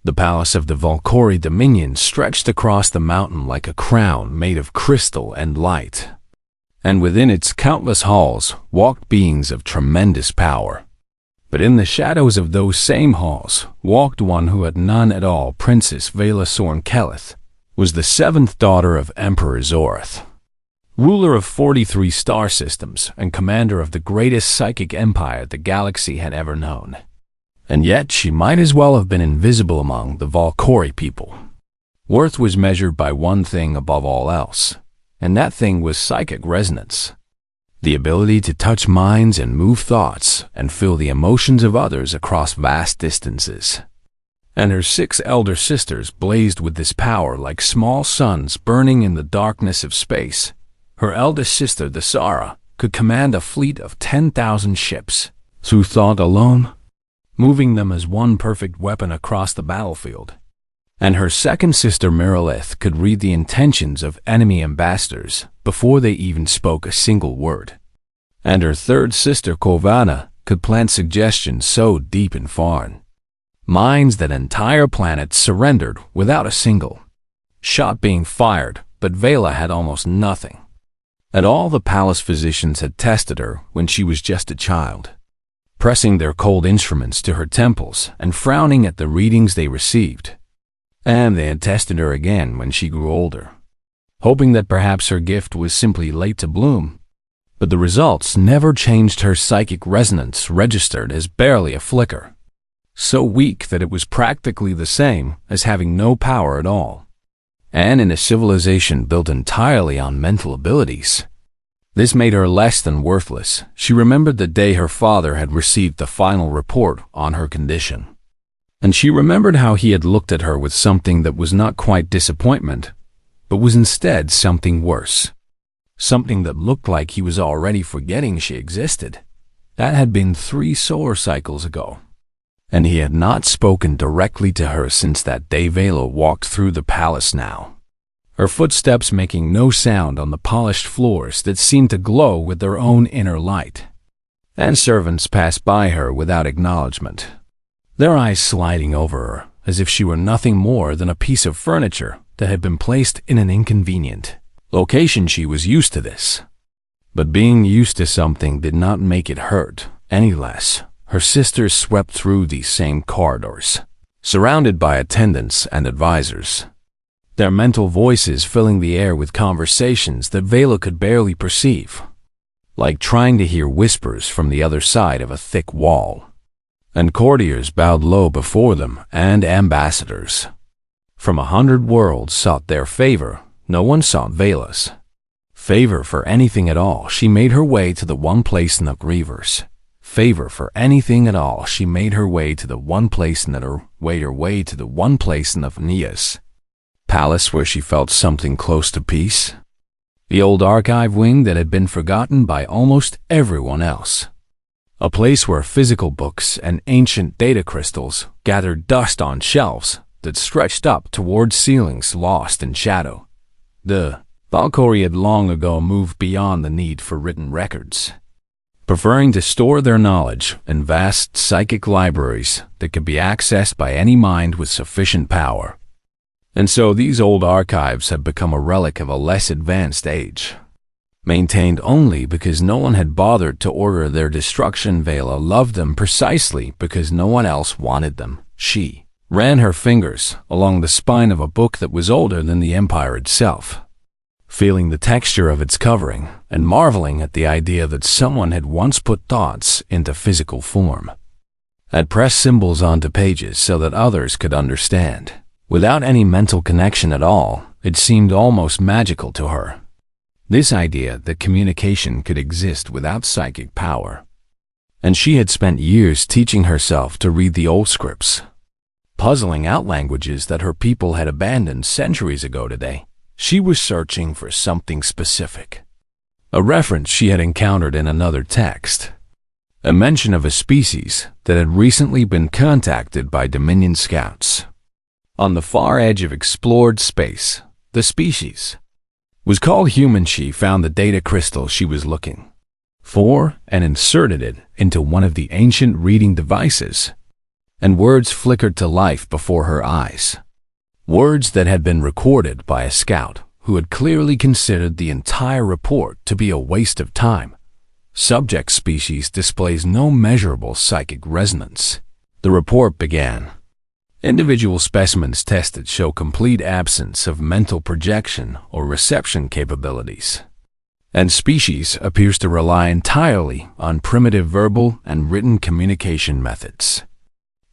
The palace of the Valkyrie Dominion stretched across the mountain like a crown made of crystal and light. And within its countless halls walked beings of tremendous power. But in the shadows of those same halls walked one who had none at all. Princess Vela Sorn-Keleth was the seventh daughter of Emperor Zorth, ruler of 43 star systems and commander of the greatest psychic empire the galaxy had ever known. And yet she might as well have been invisible among the Valkyrie people. Worth was measured by one thing above all else, and that thing was psychic resonance. The ability to touch minds and move thoughts and feel the emotions of others across vast distances. And her 6 elder sisters blazed with this power like small suns burning in the darkness of space. Her eldest sister, the Sara, could command a fleet of 10,000 ships through thought alone, moving them as one perfect weapon across the battlefield. And her second sister, Merilith, could read the intentions of enemy ambassadors before they even spoke a single word. And her third sister, Corvana, could plant suggestions so deep and foreign minds that entire planets surrendered without a single shot being fired, but Vela had almost nothing. And all the palace physicians had tested her when she was just a child, pressing their cold instruments to her temples and frowning at the readings they received. And they had tested her again when she grew older, hoping that perhaps her gift was simply late to bloom. But the results never changed. Her psychic resonance registered as barely a flicker, so weak that it was practically the same as having no power at all. And in a civilization built entirely on mental abilities, this made her less than worthless. She remembered the day her father had received the final report on her condition. And she remembered how he had looked at her with something that was not quite disappointment, but was instead something worse. Something that looked like he was already forgetting she existed. That had been 3 solar cycles ago. And he had not spoken directly to her since that day Vela walked through the palace now, her footsteps making no sound on the polished floors that seemed to glow with their own inner light. And servants passed by her without acknowledgement, their eyes sliding over her as if she were nothing more than a piece of furniture that had been placed in an inconvenient location. She was used to this. But being used to something did not make it hurt any less. Her sisters swept through these same corridors, surrounded by attendants and advisors, their mental voices filling the air with conversations that Vela could barely perceive, like trying to hear whispers from the other side of a thick wall. And courtiers bowed low before them, and ambassadors from 100 worlds sought their favor. No one sought Vela's favor for anything at all. She made her way to the one place in the Grievers. Favor for anything at all. She made her way to the one place in the way to the one place in the Vanias palace where she felt something close to peace. The old archive wing that had been forgotten by almost everyone else. A place where physical books and ancient data crystals gathered dust on shelves that stretched up towards ceilings lost in shadow. The Valkyrie had long ago moved beyond the need for written records, preferring to store their knowledge in vast psychic libraries that could be accessed by any mind with sufficient power. And so these old archives had become a relic of a less advanced age, maintained only because no one had bothered to order their destruction. Vela loved them precisely because no one else wanted them. She ran her fingers along the spine of a book that was older than the Empire itself, feeling the texture of its covering and marveling at the idea that someone had once put thoughts into physical form, had pressed symbols onto pages so that others could understand. Without any mental connection at all, it seemed almost magical to her. This idea that communication could exist without psychic power. And she had spent years teaching herself to read the old scripts, puzzling out languages that her people had abandoned centuries ago today. She was searching for something specific, a reference she had encountered in another text, a mention of a species that had recently been contacted by Dominion scouts. On the far edge of explored space, the species was called human. She found the data crystal she was looking for and inserted it into one of the ancient reading devices and words flickered to life before her eyes. Words that had been recorded by a scout who had clearly considered the entire report to be a waste of time. Subject species displays no measurable psychic resonance. The report began. Individual specimens tested show complete absence of mental projection or reception capabilities, and species appears to rely entirely on primitive verbal and written communication methods,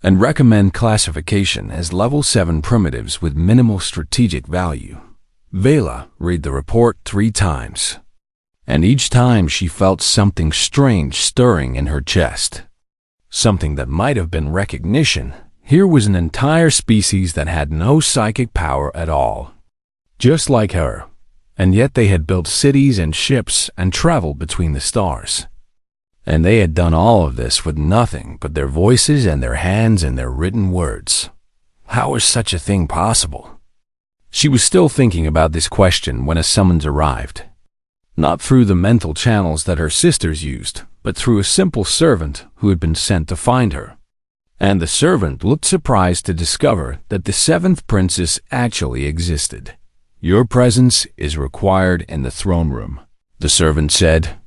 and recommend classification as level 7 primitives with minimal strategic value. Vela read the report 3 times, and each time she felt something strange stirring in her chest. Something that might have been recognition. Here was an entire species that had no psychic power at all, just like her, and yet they had built cities and ships and traveled between the stars. And they had done all of this with nothing but their voices and their hands and their written words. How was such a thing possible? She was still thinking about this question when a summons arrived. Not through the mental channels that her sisters used, but through a simple servant who had been sent to find her. And the servant looked surprised to discover that the 7th princess actually existed. "Your presence is required in the throne room," the servant said,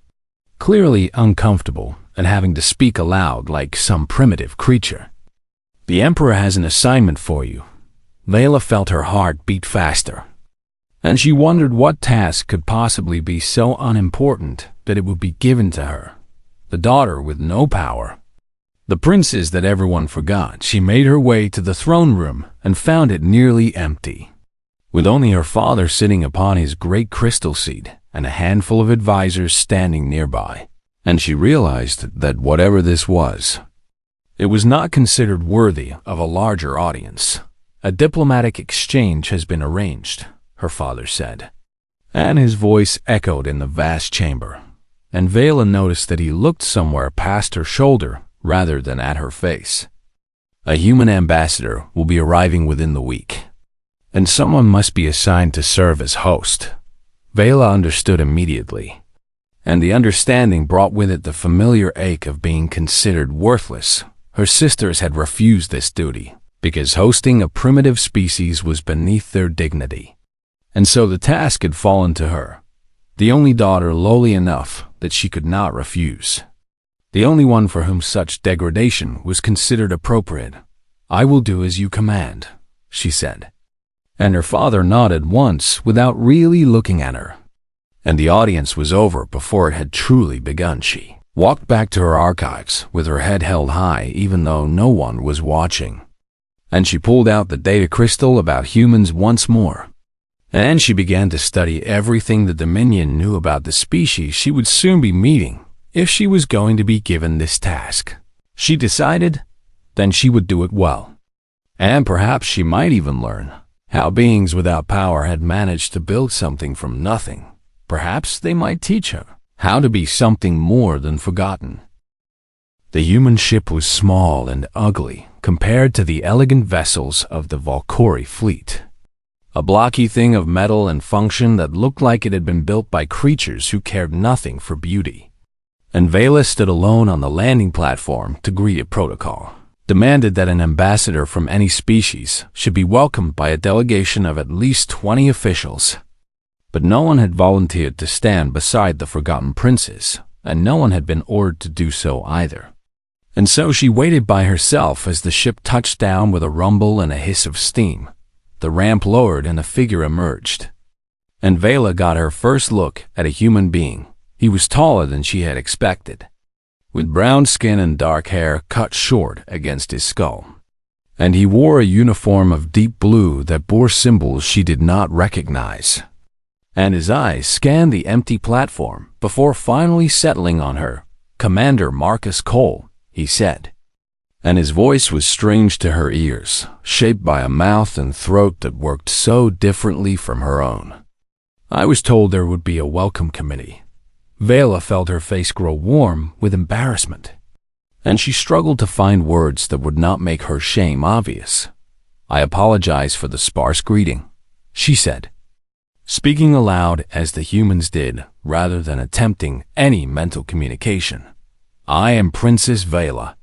clearly uncomfortable and having to speak aloud like some primitive creature. "The Emperor has an assignment for you." Vela felt her heart beat faster, and she wondered what task could possibly be so unimportant that it would be given to her, the daughter with no power. The princess that everyone forgot. She made her way to the throne room and found it nearly empty, with only her father sitting upon his great crystal seat and a handful of advisors standing nearby. And she realized that whatever this was, it was not considered worthy of a larger audience. "A diplomatic exchange has been arranged," her father said, and his voice echoed in the vast chamber. And Vela noticed that he looked somewhere past her shoulder rather than at her face. "A human ambassador will be arriving within the week, and someone must be assigned to serve as host." Vela understood immediately, and the understanding brought with it the familiar ache of being considered worthless. Her sisters had refused this duty because hosting a primitive species was beneath their dignity, and so the task had fallen to her, the only daughter lowly enough that she could not refuse. The only one for whom such degradation was considered appropriate. "I will do as you command," she said. And her father nodded once without really looking at her. And the audience was over before it had truly begun. She walked back to her archives with her head held high even though no one was watching. And she pulled out the data crystal about humans once more. And she began to study everything the Dominion knew about the species she would soon be meeting. If she was going to be given this task, she decided, then she would do it well. And perhaps she might even learn how beings without power had managed to build something from nothing. Perhaps they might teach her how to be something more than forgotten. The human ship was small and ugly compared to the elegant vessels of the Valkyrie fleet. A blocky thing of metal and function that looked like it had been built by creatures who cared nothing for beauty. And Vela stood alone on the landing platform to greet a protocol, demanded that an ambassador from any species should be welcomed by a delegation of at least 20 officials. But no one had volunteered to stand beside the forgotten princess, and no one had been ordered to do so either. And so she waited by herself as the ship touched down with a rumble and a hiss of steam. The ramp lowered and a figure emerged. And Vela got her first look at a human being. He was taller than she had expected, with brown skin and dark hair cut short against his skull. And he wore a uniform of deep blue that bore symbols she did not recognize. And his eyes scanned the empty platform before finally settling on her. "Commander Marcus Cole," he said. And his voice was strange to her ears, shaped by a mouth and throat that worked so differently from her own. "I was told there would be a welcome committee." Vela felt her face grow warm with embarrassment, and she struggled to find words that would not make her shame obvious. "I apologize for the sparse greeting," she said, speaking aloud as the humans did, rather than attempting any mental communication. "I am Princess Vela."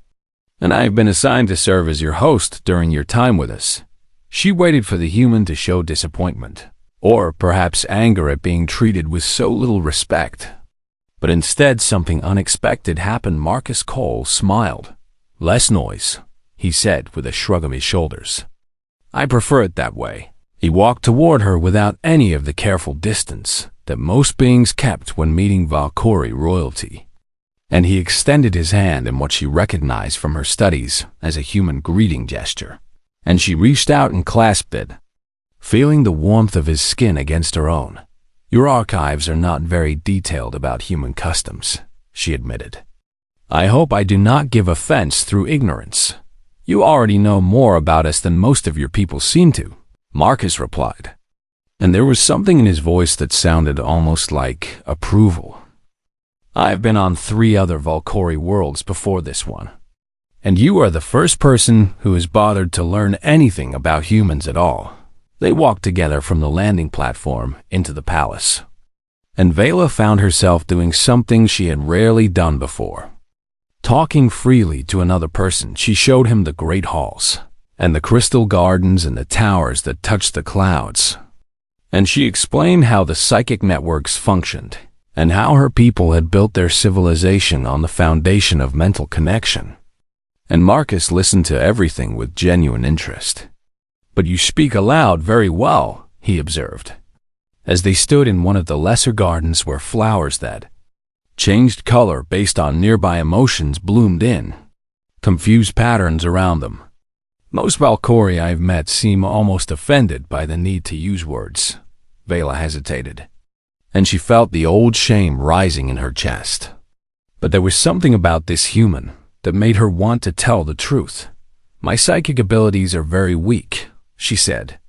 and I have been assigned to serve as your host during your time with us." She waited for the human to show disappointment, or perhaps anger at being treated with so little respect. But instead, something unexpected happened. Marcus Cole smiled. "Less noise," he said with a shrug of his shoulders. "I prefer it that way." He walked toward her without any of the careful distance that most beings kept when meeting Valkyrie royalty. And he extended his hand in what she recognized from her studies as a human greeting gesture. And she reached out and clasped it, feeling the warmth of his skin against her own. "Your archives are not very detailed about human customs," she admitted. "I hope I do not give offense through ignorance. You already know more about us than most of your people seem to," Marcus replied. And there was something in his voice that sounded almost like approval. "I've been on 3 other Valkyrie worlds before this one, and you are the first person who has bothered to learn anything about humans at all." They walked together from the landing platform into the palace, and Vela found herself doing something she had rarely done before. Talking freely to another person, she showed him the great halls, and the crystal gardens and the towers that touched the clouds. And she explained how the psychic networks functioned, and how her people had built their civilization on the foundation of mental connection. And Marcus listened to everything with genuine interest. "But you speak aloud very well," he observed, as they stood in one of the lesser gardens where flowers that changed color based on nearby emotions bloomed in confused patterns around them. "Most Valkyrie I've met seem almost offended by the need to use words." Vela hesitated, and she felt the old shame rising in her chest. But there was something about this human that made her want to tell the truth. "My psychic abilities are very weak," she said.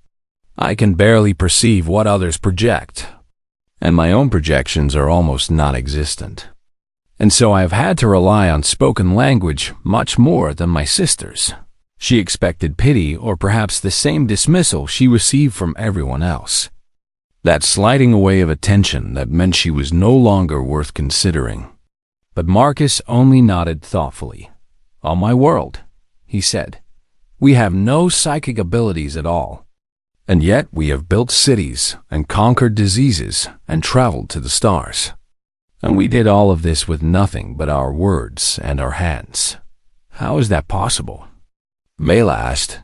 "I can barely perceive what others project, and my own projections are almost non-existent. And so I have had to rely on spoken language much more than my sisters." She expected pity or perhaps the same dismissal she received from everyone else. That sliding away of attention that meant she was no longer worth considering. But Marcus only nodded thoughtfully. "On my world," he said, "we have no psychic abilities at all. And yet we have built cities and conquered diseases and traveled to the stars. And we did all of this with nothing but our words and our hands. How is that possible?" Vela asked,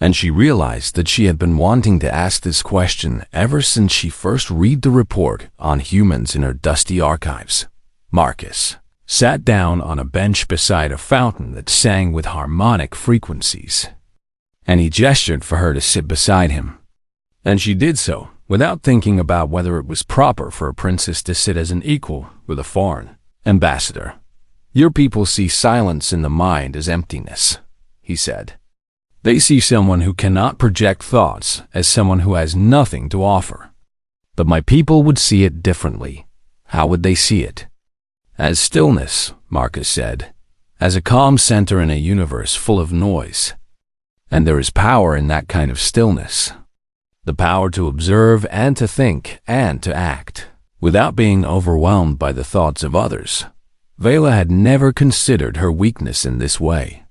and she realized that she had been wanting to ask this question ever since she first read the report on humans in her dusty archives. Marcus sat down on a bench beside a fountain that sang with harmonic frequencies, and he gestured for her to sit beside him. And she did so, without thinking about whether it was proper for a princess to sit as an equal with a foreign ambassador. "Your people see silence in the mind as emptiness," he said. "They see someone who cannot project thoughts as someone who has nothing to offer. But my people would see it differently." "How would they see it?" "As stillness," Marcus said, "as a calm center in a universe full of noise. And there is power in that kind of stillness. The power to observe and to think and to act, without being overwhelmed by the thoughts of others." Vela had never considered her weakness in this way,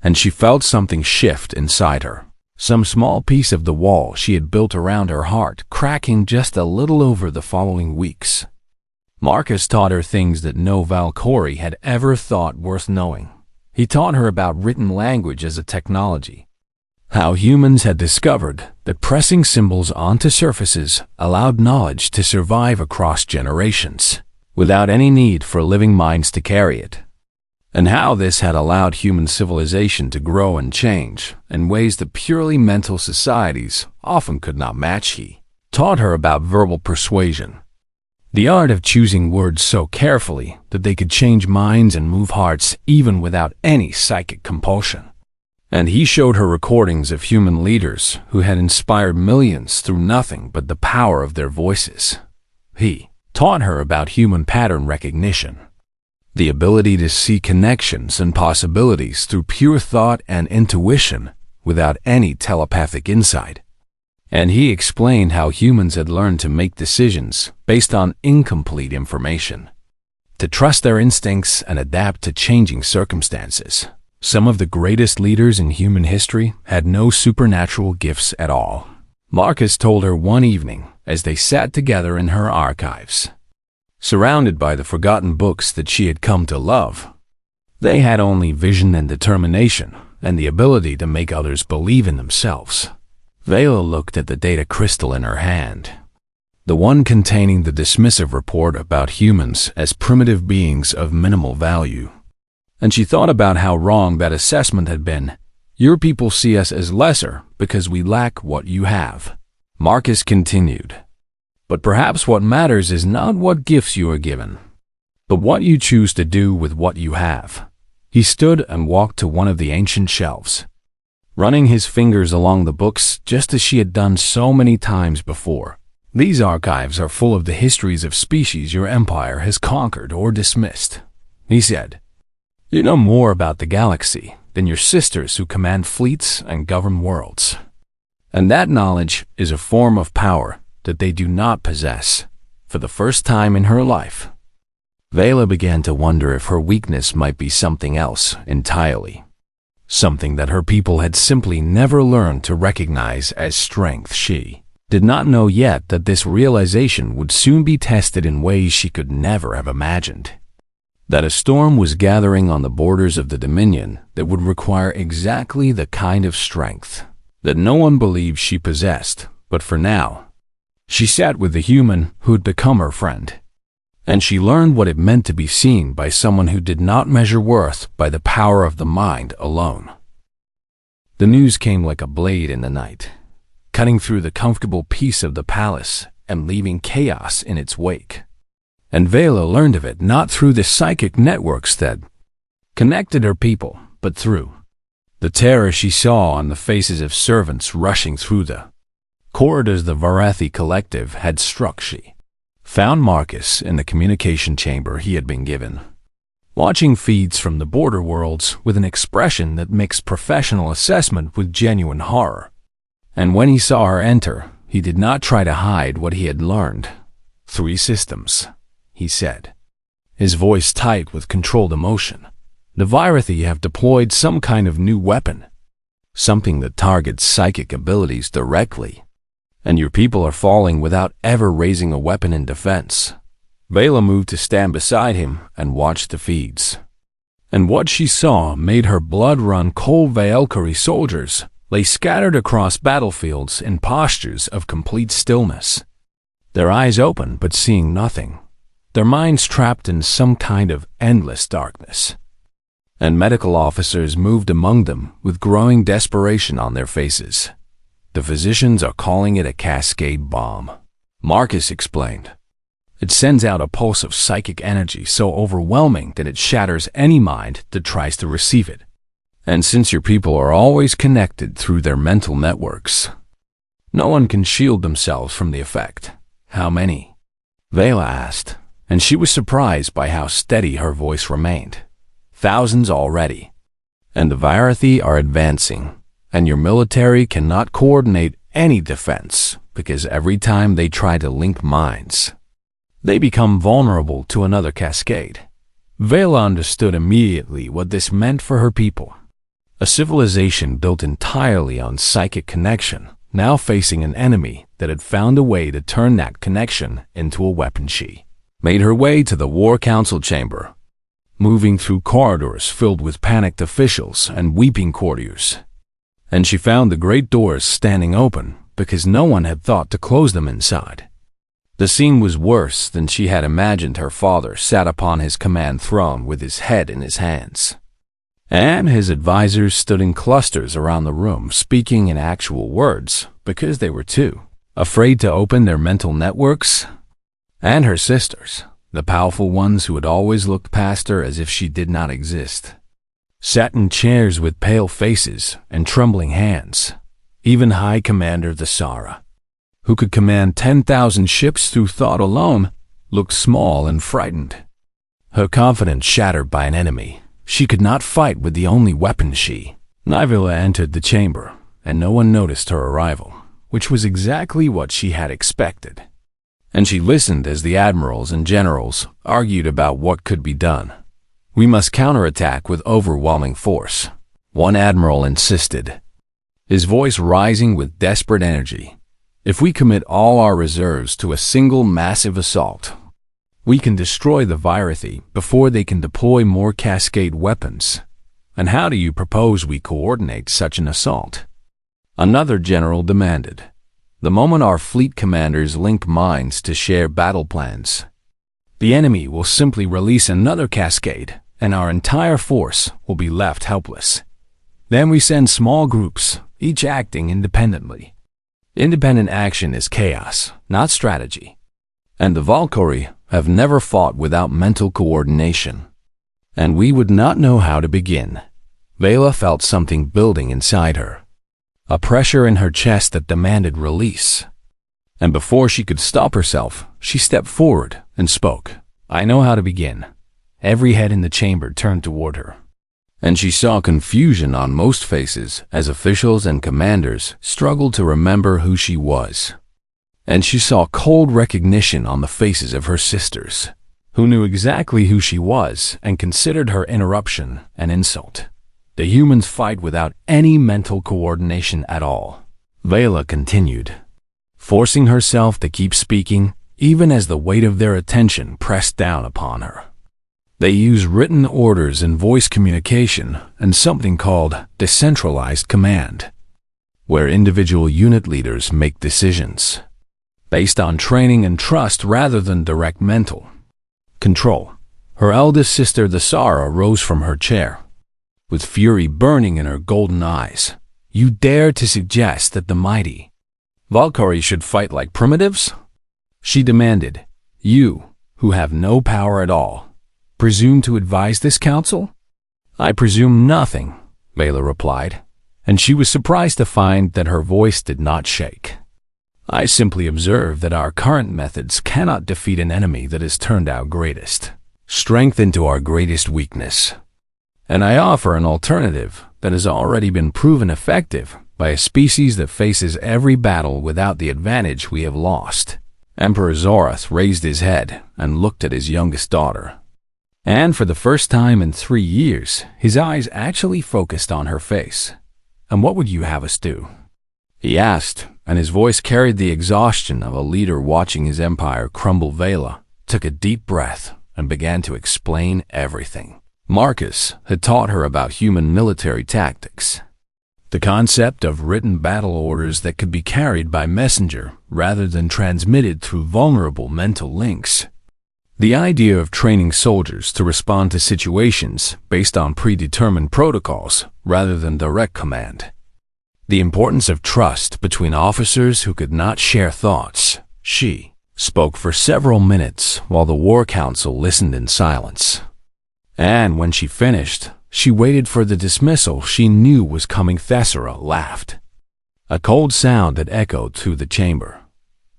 and she felt something shift inside her. Some small piece of the wall she had built around her heart cracking just a little over the following weeks. Marcus taught her things that no Valkyrie had ever thought worth knowing. He taught her about written language as a technology, how humans had discovered that pressing symbols onto surfaces allowed knowledge to survive across generations, without any need for living minds to carry it, and how this had allowed human civilization to grow and change in ways that purely mental societies often could not match. He taught her about verbal persuasion, the art of choosing words so carefully that they could change minds and move hearts even without any psychic compulsion. And he showed her recordings of human leaders who had inspired millions through nothing but the power of their voices. He taught her about human pattern recognition, the ability to see connections and possibilities through pure thought and intuition without any telepathic insight. And he explained how humans had learned to make decisions based on incomplete information, to trust their instincts and adapt to changing circumstances. Some of the greatest leaders in human history had no supernatural gifts at all. Marcus told her one evening as they sat together in her archives, surrounded by the forgotten books that she had come to love. They had only vision and determination and the ability to make others believe in themselves. Vela looked at the data crystal in her hand, the one containing the dismissive report about humans as primitive beings of minimal value. And she thought about how wrong that assessment had been. Your people see us as lesser because we lack what you have. Marcus continued. But perhaps what matters is not what gifts you are given, but what you choose to do with what you have. He stood and walked to one of the ancient shelves, running his fingers along the books just as she had done so many times before. These archives are full of the histories of species your empire has conquered or dismissed, he said. You know more about the galaxy than your sisters who command fleets and govern worlds. And that knowledge is a form of power that they do not possess. For the first time in her life, Vela began to wonder if her weakness might be something else entirely. Something that her people had simply never learned to recognize as strength. She did not know yet that this realization would soon be tested in ways she could never have imagined. That a storm was gathering on the borders of the Dominion that would require exactly the kind of strength that no one believed she possessed. But for now, she sat with the human who had become her friend, and she learned what it meant to be seen by someone who did not measure worth by the power of the mind alone. The news came like a blade in the night, cutting through the comfortable peace of the palace and leaving chaos in its wake. And Vela learned of it not through the psychic networks that connected her people, but through the terror she saw on the faces of servants rushing through the corridors the Varathi collective had struck. She found Marcus in the communication chamber he had been given, watching feeds from the border worlds with an expression that mixed professional assessment with genuine horror. And when he saw her enter, he did not try to hide what he had learned. 3 systems, he said, his voice tight with controlled emotion. The Varathi have deployed some kind of new weapon, something that targets psychic abilities directly. And your people are falling without ever raising a weapon in defense. Vela moved to stand beside him and watched the feeds. And what she saw made her blood run cold. Valkyrie soldiers lay scattered across battlefields in postures of complete stillness, their eyes open but seeing nothing, their minds trapped in some kind of endless darkness. And medical officers moved among them with growing desperation on their faces. The physicians are calling it a cascade bomb, Marcus explained. It sends out a pulse of psychic energy so overwhelming that it shatters any mind that tries to receive it. And since your people are always connected through their mental networks, no one can shield themselves from the effect. How many? Vela asked, and she was surprised by how steady her voice remained. Thousands already. And the Varathi are advancing. And your military cannot coordinate any defense because every time they try to link minds, they become vulnerable to another cascade. Vela understood immediately what this meant for her people. A civilization built entirely on psychic connection, now facing an enemy that had found a way to turn that connection into a weapon. She made her way to the War Council chamber, moving through corridors filled with panicked officials and weeping courtiers. And she found the great doors standing open because no one had thought to close them inside. The scene was worse than she had imagined. Her father sat upon his command throne with his head in his hands, and his advisors stood in clusters around the room speaking in actual words because they were too afraid to open their mental networks. And her sisters, the powerful ones who had always looked past her as if she did not exist, sat in chairs with pale faces and trembling hands. Even High Commander Thasara, who could command 10,000 ships through thought alone, looked small and frightened. Her confidence shattered by an enemy she could not fight with the only weapon she. Nivela entered the chamber, and no one noticed her arrival, which was exactly what she had expected. And she listened as the admirals and generals argued about what could be done. We must counterattack with overwhelming force, one admiral insisted, his voice rising with desperate energy. If we commit all our reserves to a single massive assault, we can destroy the Virathi before they can deploy more cascade weapons. And how do you propose we coordinate such an assault? Another general demanded. The moment our fleet commanders link minds to share battle plans, the enemy will simply release another cascade, and our entire force will be left helpless. Then we send small groups, each acting independently. Independent action is chaos, not strategy. And the Valkyrie have never fought without mental coordination. And we would not know how to begin. Vela felt something building inside her, a pressure in her chest that demanded release. And before she could stop herself, she stepped forward and spoke. I know how to begin. Every head in the chamber turned toward her, and she saw confusion on most faces as officials and commanders struggled to remember who she was. And she saw cold recognition on the faces of her sisters, who knew exactly who she was and considered her interruption an insult. The humans fight without any mental coordination at all. Vela continued, forcing herself to keep speaking even as the weight of their attention pressed down upon her. They use written orders and voice communication and something called decentralized command, where individual unit leaders make decisions based on training and trust rather than direct mental control. Her eldest sister, the Sara, rose from her chair, with fury burning in her golden eyes. You dare to suggest that the mighty Valkyrie should fight like primitives? She demanded. You, who have no power at all, presume to advise this council? I presume nothing, Vela replied, and she was surprised to find that her voice did not shake. I simply observe that our current methods cannot defeat an enemy that has turned our greatest strength into our greatest weakness. And I offer an alternative that has already been proven effective by a species that faces every battle without the advantage we have lost. Emperor Zorath raised his head and looked at his youngest daughter. And for the first time in 3 years, his eyes actually focused on her face. And what would you have us do? He asked, and his voice carried the exhaustion of a leader watching his empire crumble. Vela took a deep breath and began to explain everything Marcus had taught her about human military tactics. The concept of written battle orders that could be carried by messenger rather than transmitted through vulnerable mental links. The idea of training soldiers to respond to situations based on predetermined protocols rather than direct command. The importance of trust between officers who could not share thoughts. She spoke for several minutes while the War Council listened in silence. And when she finished, she waited for the dismissal she knew was coming. Thessera laughed, a cold sound that echoed through the chamber.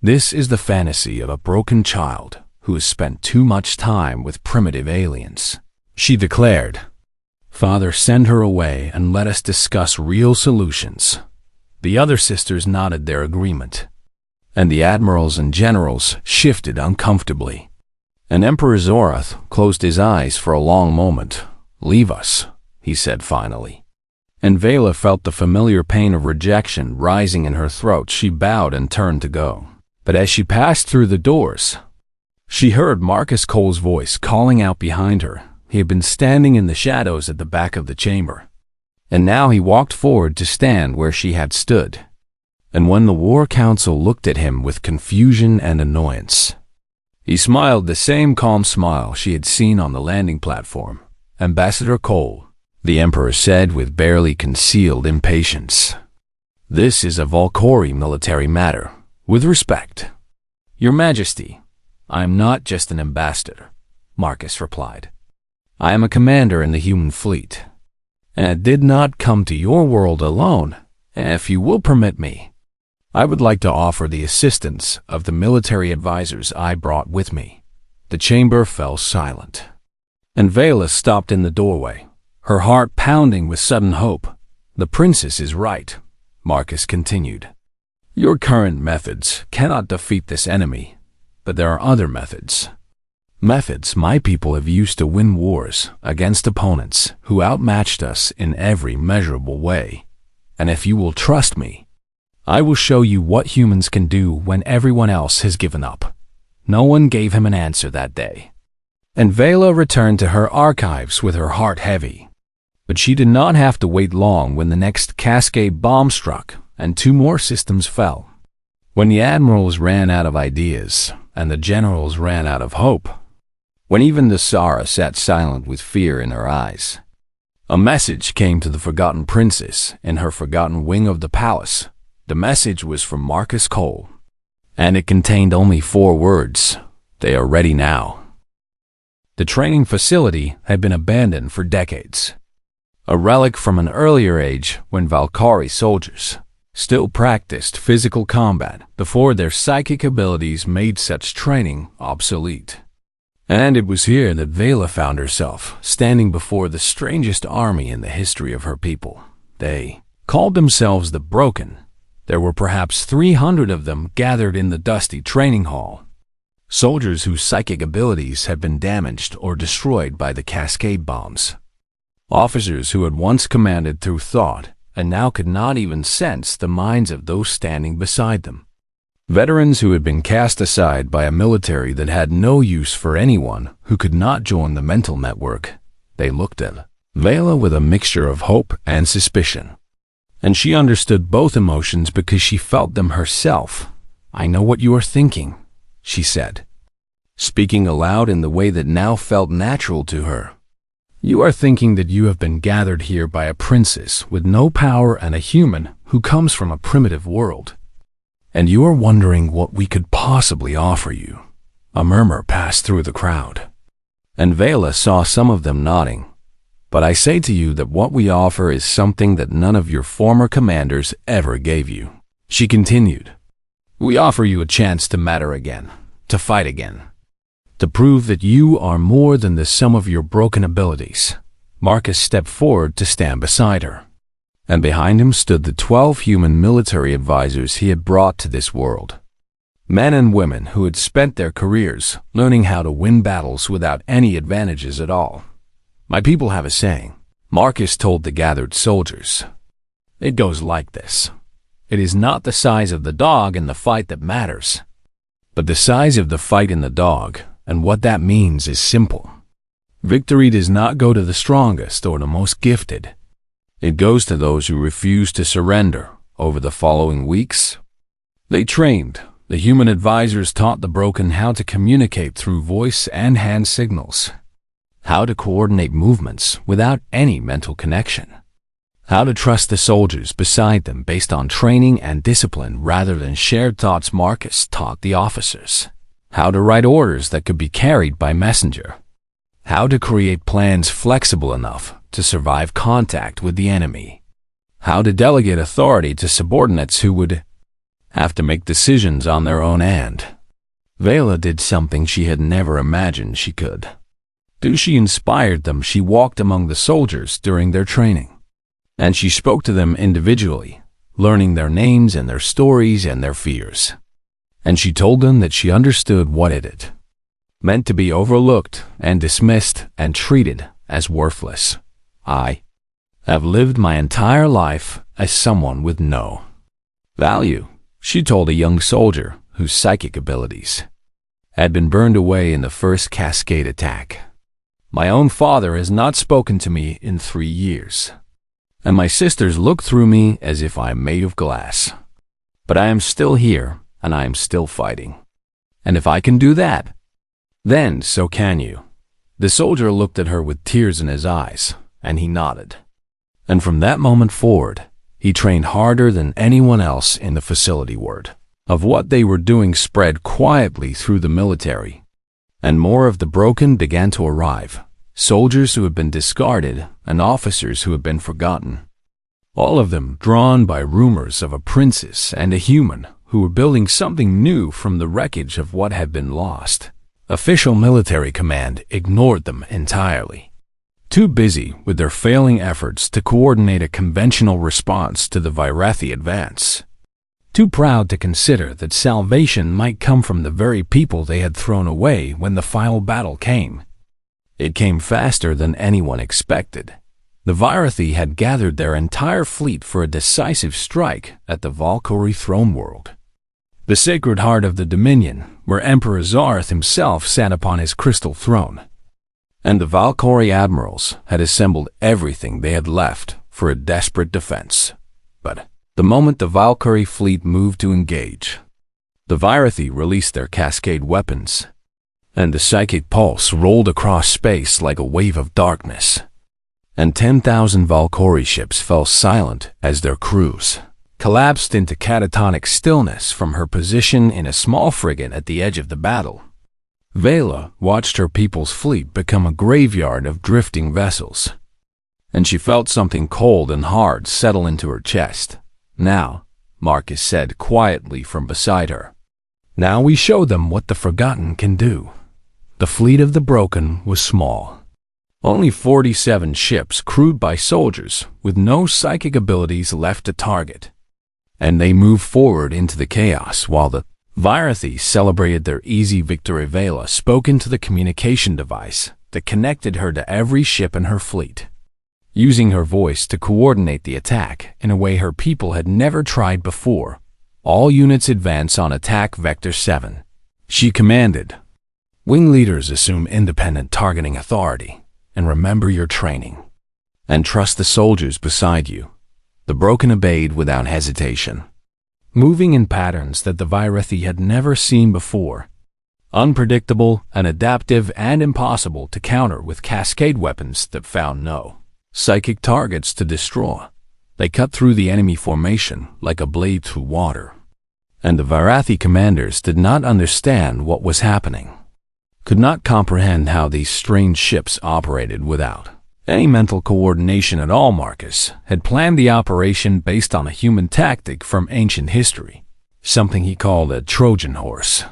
This is the fantasy of a broken child who has spent too much time with primitive aliens, she declared. Father, send her away and let us discuss real solutions. The other sisters nodded their agreement, and the admirals and generals shifted uncomfortably. And Emperor Zorath closed his eyes for a long moment. Leave us, he said finally. And Vela felt the familiar pain of rejection rising in her throat. She bowed and turned to go. But as she passed through the doors, she heard Marcus Cole's voice calling out behind her. He had been standing in the shadows at the back of the chamber, and now he walked forward to stand where she had stood. And when the War Council looked at him with confusion and annoyance, he smiled the same calm smile she had seen on the landing platform. Ambassador Cole, the Emperor said with barely concealed impatience. This is a Valkyrie military matter. With respect. Your Majesty, I am not just an ambassador, Marcus replied. I am a commander in the human fleet, and I did not come to your world alone. If you will permit me, I would like to offer the assistance of the military advisors I brought with me. The chamber fell silent, and Vela stopped in the doorway, her heart pounding with sudden hope. The princess is right, Marcus continued. Your current methods cannot defeat this enemy, but there are other methods. Methods my people have used to win wars against opponents who outmatched us in every measurable way. And if you will trust me, I will show you what humans can do when everyone else has given up." No one gave him an answer that day, and Vela returned to her archives with her heart heavy. But she did not have to wait long when the next cascade bomb struck and 2 more systems fell. When the admirals ran out of ideas and the generals ran out of hope, when even the Sara sat silent with fear in her eyes, a message came to the forgotten princess in her forgotten wing of the palace. The message was from Marcus Cole, and it contained only 4 words: "They are ready now." The training facility had been abandoned for decades, a relic from an earlier age when Valkyrie soldiers still practiced physical combat before their psychic abilities made such training obsolete. And it was here that Vela found herself, standing before the strangest army in the history of her people. They called themselves the Broken. There were perhaps 300 of them gathered in the dusty training hall. Soldiers whose psychic abilities had been damaged or destroyed by the cascade bombs. Officers who had once commanded through thought and now could not even sense the minds of those standing beside them. Veterans who had been cast aside by a military that had no use for anyone who could not join the mental network. They looked at Vela with a mixture of hope and suspicion. And she understood both emotions because she felt them herself. "I know what you are thinking," she said, speaking aloud in the way that now felt natural to her. "You are thinking that you have been gathered here by a princess with no power and a human who comes from a primitive world. And you are wondering what we could possibly offer you." A murmur passed through the crowd, and Vela saw some of them nodding. "But I say to you that what we offer is something that none of your former commanders ever gave you," she continued. "We offer you a chance to matter again, to fight again, to prove that you are more than the sum of your broken abilities." Marcus stepped forward to stand beside her, and behind him stood the 12 human military advisors he had brought to this world. Men and women who had spent their careers learning how to win battles without any advantages at all. "My people have a saying," Marcus told the gathered soldiers. "It goes like this. It is not the size of the dog in the fight that matters, but the size of the fight in the dog, and what that means is simple. Victory does not go to the strongest or the most gifted. It goes to those who refuse to surrender." Over the following weeks, they trained. The human advisors taught the Broken how to communicate through voice and hand signals, how to coordinate movements without any mental connection, how to trust the soldiers beside them based on training and discipline rather than shared thoughts. Marcus taught the officers how to write orders that could be carried by messenger, how to create plans flexible enough to survive contact with the enemy, how to delegate authority to subordinates who would have to make decisions on their own hand. Vela did something she had never imagined she could do. She inspired them. She walked among the soldiers during their training, and she spoke to them individually, learning their names and their stories and their fears. And she told them that she understood what it meant to be overlooked and dismissed and treated as worthless. "I have lived my entire life as someone with no value," she told a young soldier whose psychic abilities had been burned away in the first cascade attack. "My own father has not spoken to me in 3 years, and my sisters look through me as if I am made of glass. But I am still here, and I am still fighting. And if I can do that, then so can you." The soldier looked at her with tears in his eyes, and he nodded. And from that moment forward, he trained harder than anyone else in the facility. Word of what they were doing spread quietly through the military, and more of the Broken began to arrive. Soldiers who had been discarded and officers who had been forgotten. All of them drawn by rumors of a princess and a human who were building something new from the wreckage of what had been lost. Official military command ignored them entirely, too busy with their failing efforts to coordinate a conventional response to the Virathi advance. too proud to consider that salvation might come from the very people they had thrown away when the final battle came. It came faster than anyone expected. The Virathi had gathered their entire fleet for a decisive strike at the Valkyrie throne world, the sacred heart of the Dominion, where Emperor Zarth himself sat upon his crystal throne. And the Valkyrie admirals had assembled everything they had left for a desperate defense. But the moment the Valkyrie fleet moved to engage, the Virathi released their cascade weapons, and the psychic pulse rolled across space like a wave of darkness, and 10,000 Valkyrie ships fell silent as their crews collapsed into catatonic stillness from her position in a small frigate at the edge of the battle. Vela watched her people's fleet become a graveyard of drifting vessels, and she felt something cold and hard settle into her chest. "Now," Marcus said quietly from beside her, "now we show them what the Forgotten can do." The fleet of the Broken was small. Only 47 ships crewed by soldiers with no psychic abilities left to target. And they moved forward into the chaos while the Virathi celebrated their easy victory. Vela spoke into the communication device that connected her to every ship in her fleet, using her voice to coordinate the attack in a way her people had never tried before. "All units advance on attack vector 7. She commanded. "Wing leaders assume independent targeting authority, and remember your training. And trust the soldiers beside you." The Broken obeyed without hesitation, moving in patterns that the Virathi had never seen before, unpredictable and adaptive and impossible to counter with cascade weapons that found no psychic targets to destroy. They cut through the enemy formation like a blade through water. And the Virathi commanders did not understand what was happening, could not comprehend how these strange ships operated without any mental coordination at all. Marcus had planned the operation based on a human tactic from ancient history, something he called a Trojan horse.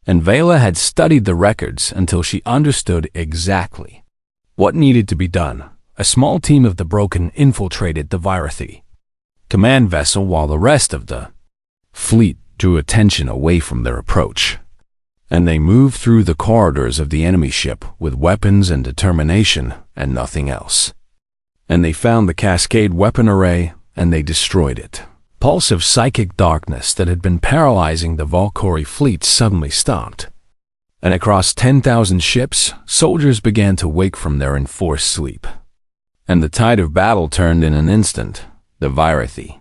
And Vela had studied the records until she understood exactly what needed to be done. A small team of the Broken infiltrated the Virathi command vessel while the rest of the fleet drew attention away from their approach. And they moved through the corridors of the enemy ship with weapons and determination and nothing else. And they found the cascade weapon array, and they destroyed it. Pulse of psychic darkness that had been paralyzing the Valkyrie fleet suddenly stopped. And across 10,000 ships, soldiers began to wake from their enforced sleep. And the tide of battle turned in an instant. The Virathi,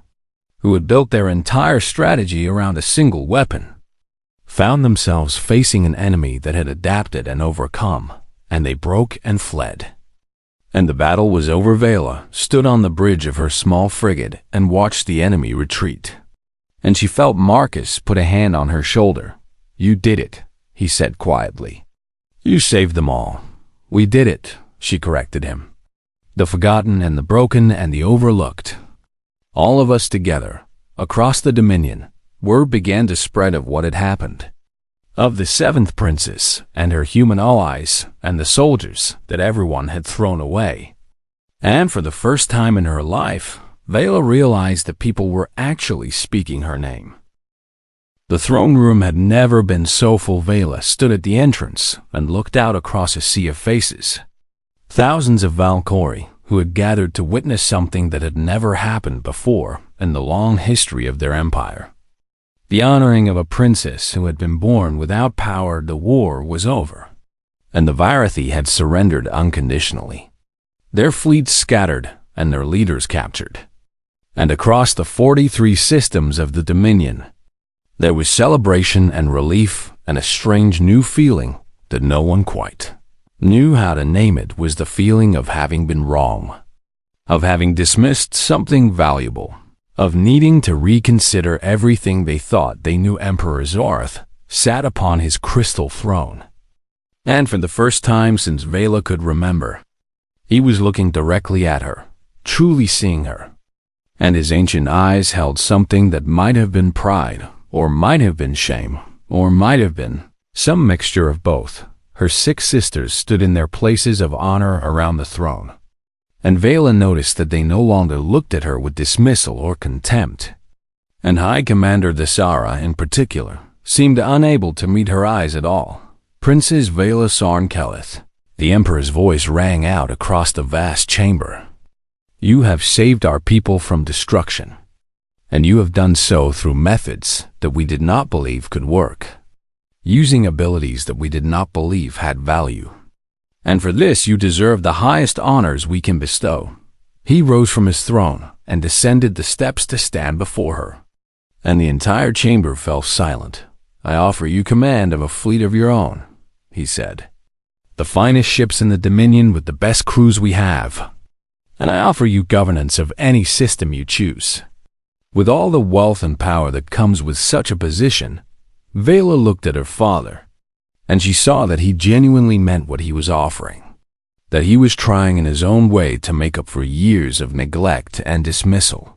who had built their entire strategy around a single weapon, found themselves facing an enemy that had adapted and overcome, and they broke and fled. And the battle was over. Vela stood on the bridge of her small frigate and watched the enemy retreat. And she felt Marcus put a hand on her shoulder. "You did it," he said quietly. "You saved them all." "We did it," she corrected him. "The Forgotten and the Broken and the Overlooked. All of us together, across the Dominion." Word began to spread of what had happened, of the seventh princess and her human allies and the soldiers that everyone had thrown away. And for the first time in her life, Vela realized that people were actually speaking her name. The throne room had never been so full. Vela stood at the entrance and looked out across a sea of faces. Thousands of Valkyrie who had gathered to witness something that had never happened before in the long history of their empire. The honoring of a princess who had been born without power. The war was over, and the Virathi had surrendered unconditionally. Their fleets scattered and their leaders captured. And across the 43 systems of the Dominion, there was celebration and relief and a strange new feeling that no one quite knew how to name. It was the feeling of having been wrong, of having dismissed something valuable, of needing to reconsider everything they thought they knew. Emperor Zarth sat upon his crystal throne, and for the first time since Vela could remember, he was looking directly at her, truly seeing her. And his ancient eyes held something that might have been pride, or might have been shame, or might have been some mixture of both. Her 6 sisters stood in their places of honor around the throne, and Vela noticed that they no longer looked at her with dismissal or contempt. And High Commander Thesara, in particular, seemed unable to meet her eyes at all. Princess Vela Sarnkelith, the Emperor's voice rang out across the vast chamber. You have saved our people from destruction, and you have done so through methods that we did not believe could work, using abilities that we did not believe had value. And for this you deserve the highest honors we can bestow. He rose from his throne and descended the steps to stand before her, and the entire chamber fell silent. I offer you command of a fleet of your own, he said. The finest ships in the Dominion with the best crews we have. And I offer you governance of any system you choose. With all the wealth and power that comes with such a position, Vela looked at her father, and she saw that he genuinely meant what he was offering, that he was trying in his own way to make up for years of neglect and dismissal.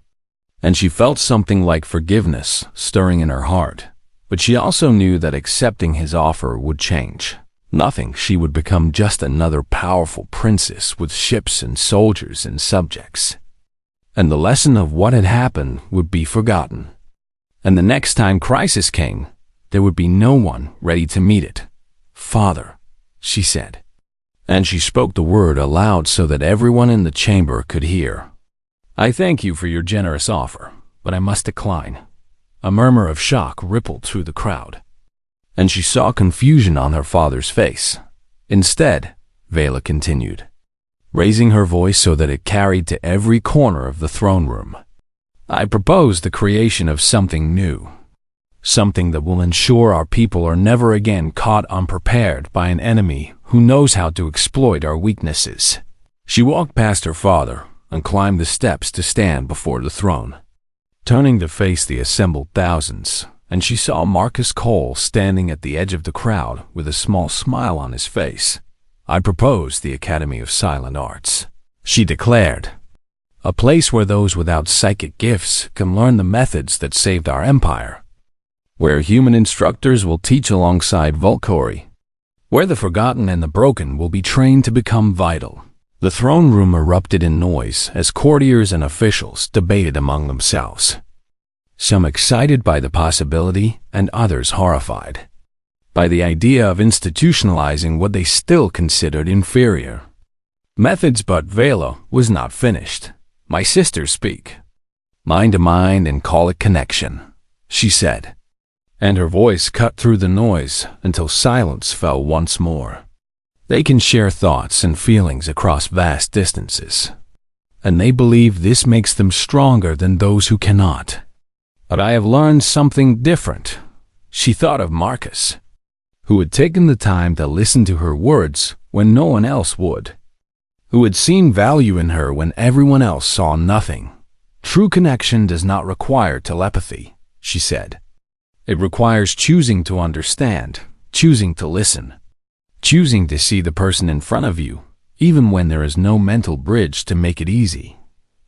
And she felt something like forgiveness stirring in her heart, but she also knew that accepting his offer would change nothing. She would become just another powerful princess with ships and soldiers and subjects. And the lesson of what had happened would be forgotten. And the next time crisis came, there would be no one ready to meet it. Father, she said. And she spoke the word aloud so that everyone in the chamber could hear. I thank you for your generous offer, but I must decline. A murmur of shock rippled through the crowd, and she saw confusion on her father's face. Instead, Vela continued, raising her voice so that it carried to every corner of the throne room. I propose the creation of something new, something that will ensure our people are never again caught unprepared by an enemy who knows how to exploit our weaknesses. She walked past her father and climbed the steps to stand before the throne, turning to face the assembled thousands, and she saw Marcus Cole standing at the edge of the crowd with a small smile on his face. I propose the Academy of Silent Arts, she declared, a place where those without psychic gifts can learn the methods that saved our empire, where human instructors will teach alongside Volcori, where the forgotten and the broken will be trained to become vital. The throne room erupted in noise as courtiers and officials debated among themselves, some excited by the possibility and others horrified by the idea of institutionalizing what they still considered inferior methods. But Vela was not finished. My sisters speak, mind to mind, and call it connection, she said, and her voice cut through the noise until silence fell once more. They can share thoughts and feelings across vast distances, and they believe this makes them stronger than those who cannot. But I have learned something different. She thought of Marcus, who had taken the time to listen to her words when no one else would, who had seen value in her when everyone else saw nothing. True connection does not require telepathy, she said. It requires choosing to understand, choosing to listen, choosing to see the person in front of you, even when there is no mental bridge to make it easy.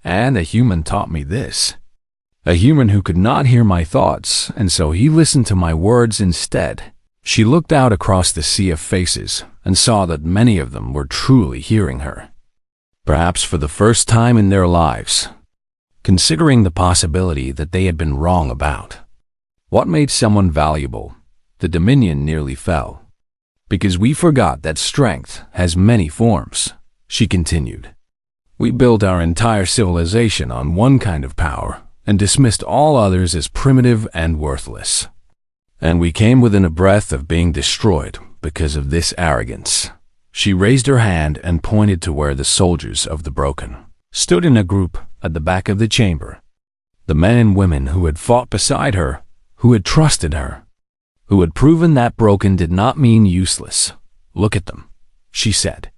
And a human taught me this. A human who could not hear my thoughts, and so he listened to my words instead. She looked out across the sea of faces and saw that many of them were truly hearing her, perhaps for the first time in their lives, considering the possibility that they had been wrong about. What made someone valuable? The Dominion nearly fell, because we forgot that strength has many forms, she continued. We built our entire civilization on one kind of power and dismissed all others as primitive and worthless. And we came within a breath of being destroyed because of this arrogance. She raised her hand and pointed to where the soldiers of the broken stood in a group at the back of the chamber. The men and women who had fought beside her, who had trusted her, who had proven that broken did not mean useless. Look at them, she said.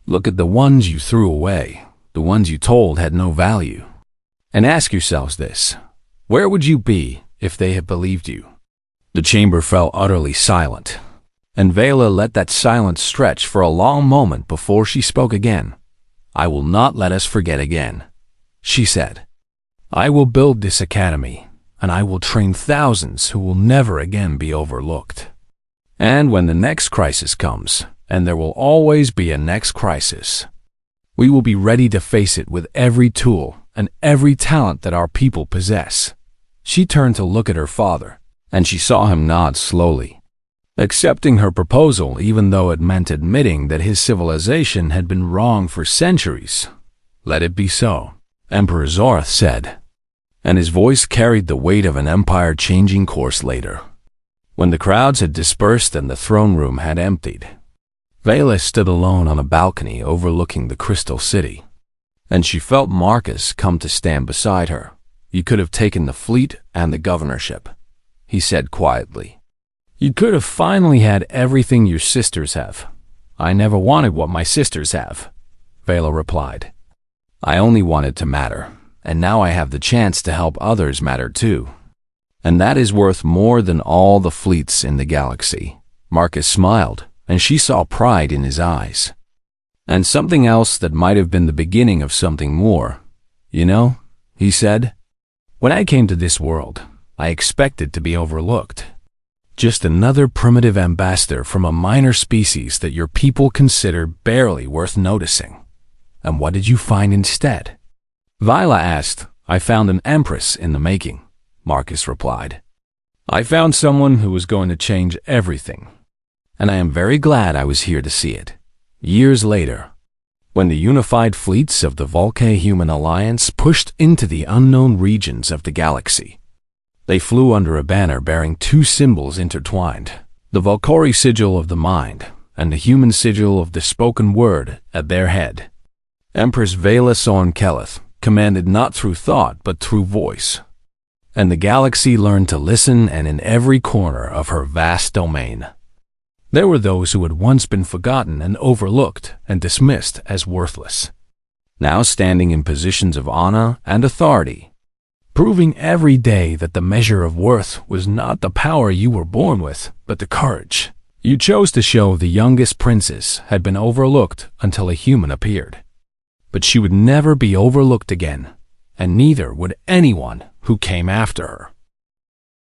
Look at the ones you threw away, the ones you told had no value. And ask yourselves this: where would you be if they had believed you? The chamber fell utterly silent, and Vela let that silence stretch for a long moment before she spoke again. I will not let us forget again, she said. I will build this academy, and I will train thousands who will never again be overlooked. And when the next crisis comes, and there will always be a next crisis, we will be ready to face it with every tool and every talent that our people possess. She turned to look at her father, and she saw him nod slowly, accepting her proposal even though it meant admitting that his civilization had been wrong for centuries. "Let it be so," Emperor Zorth said, and his voice carried the weight of an empire changing course later. When the crowds had dispersed and the throne room had emptied, Vela stood alone on a balcony overlooking the Crystal City, and she felt Marcus come to stand beside her. "You could have taken the fleet and the governorship," he said quietly. "You could have finally had everything your sisters have." "I never wanted what my sisters have," Vela replied. "I only wanted to matter, and now I have the chance to help others matter too. And that is worth more than all the fleets in the galaxy." Marcus smiled, and she saw pride in his eyes. And something else that might have been the beginning of something more. "You know," he said, "when I came to this world, I expected to be overlooked. Just another primitive ambassador from a minor species that your people consider barely worth noticing. And what did you find instead?" Vila asked. "I found an empress in the making," Marcus replied. "I found someone who was going to change everything. And I am very glad I was here to see it." Years later, when the unified fleets of the Volca-Human Alliance pushed into the unknown regions of the galaxy, they flew under a banner bearing two symbols intertwined, the Valkyrie sigil of the mind and the human sigil of the spoken word at their head. Empress Vela Sorn-Keleth commanded not through thought but through voice, and the galaxy learned to listen, and in every corner of her vast domain, there were those who had once been forgotten and overlooked and dismissed as worthless, now standing in positions of honor and authority, proving every day that the measure of worth was not the power you were born with, but the courage you chose to show. The youngest princess had been overlooked until a human appeared. But she would never be overlooked again, and neither would anyone who came after her.